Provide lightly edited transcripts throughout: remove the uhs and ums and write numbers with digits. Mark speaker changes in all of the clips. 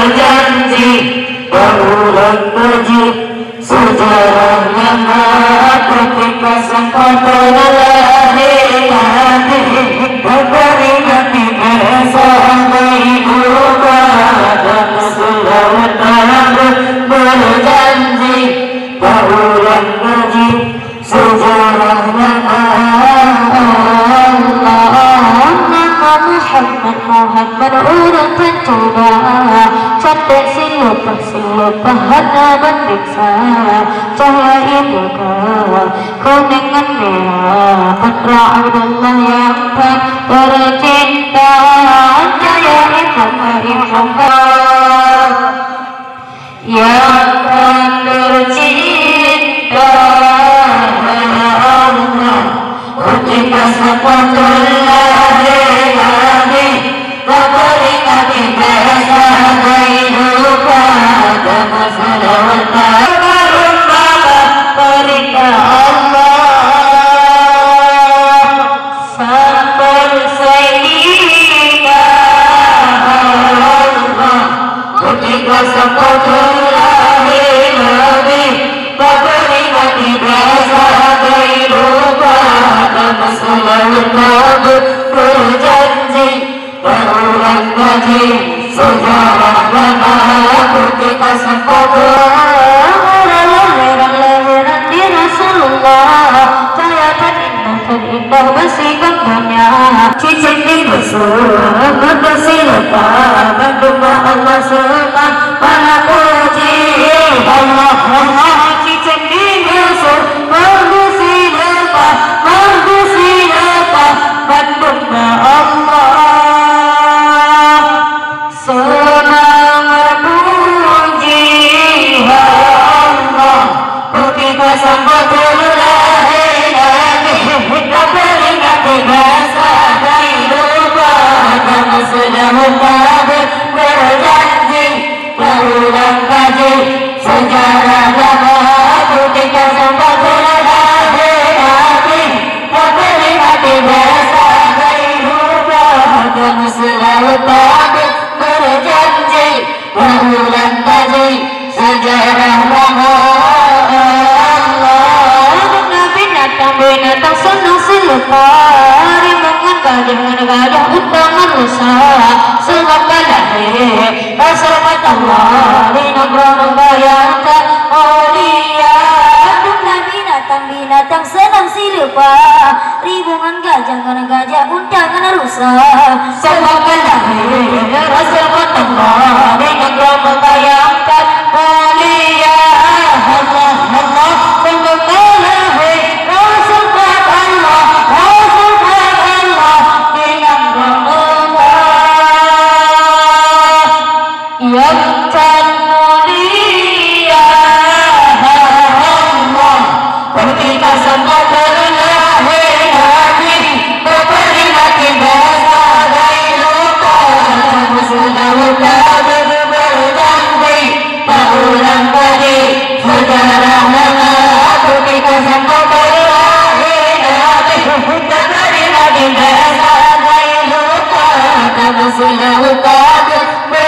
Speaker 1: berjanji berulang baju sejarah lama ketika sempat terlahir berperingati bersama ibu dan selalu berjanji berulang baju sejarah lama Muhammad urutan coba cantik silupa hana menriksa cahaya ibuka kuningan merah putra Abdullah yang tak tercinta cahaya ibuka yang tak tercinta Allah ketika sempat terlahir sejarah lama ketika sempat lahiran di Rasulullah saya terindah bersikapnya cincin di besar bersilupa berdua Allah semua para puji Allah Allah cincin di besar bersilupa berdua Allah berjanji berulang kaji sejarah lama ketika sempat terlahir hati memperingati bersama ibu dan selalu tabik berjanji berulang kaji sejarah lama Allah binatang senang silupa rimbungan gajah utangan rusak sebab lahir Rasulullah Allah di negara membayangkan mulia binatang senang silupa rimbungan gajah utangan rusak sebab lahir Rasulullah Allah di negara membayangkan mulia Allah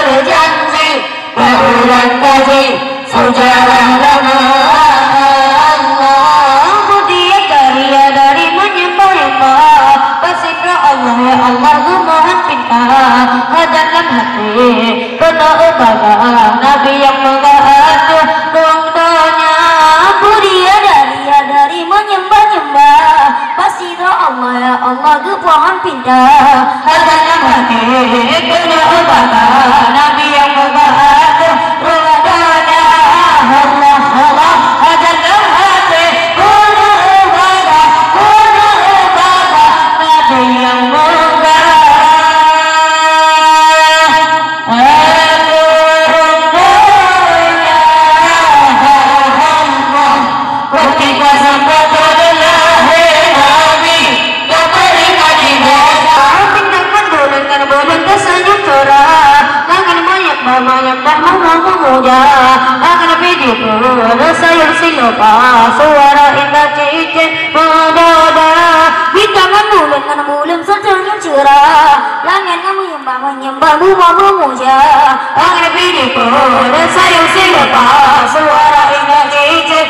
Speaker 1: berjanji berulang kaji sejarah lama Allah mulia karya dari menyembah bersikap Allah ya Allah mohon pinta hajatkan hati kena ubaga Nabi yang mengadu rondonya mulia dari menyembah bersikap Allah ya Allah mohon pinta hajatkan hati kena ubaga Nabi yang mengadu rondonya Allah Allah hajatkan hati kena ubaga Nabi yang sayang silupa suara indah cincin mendoda di tangan bulan secernya cerah langit kamu yang bangun menyembah memuja Ang Nabi di pun sayang siapa suara indah cincin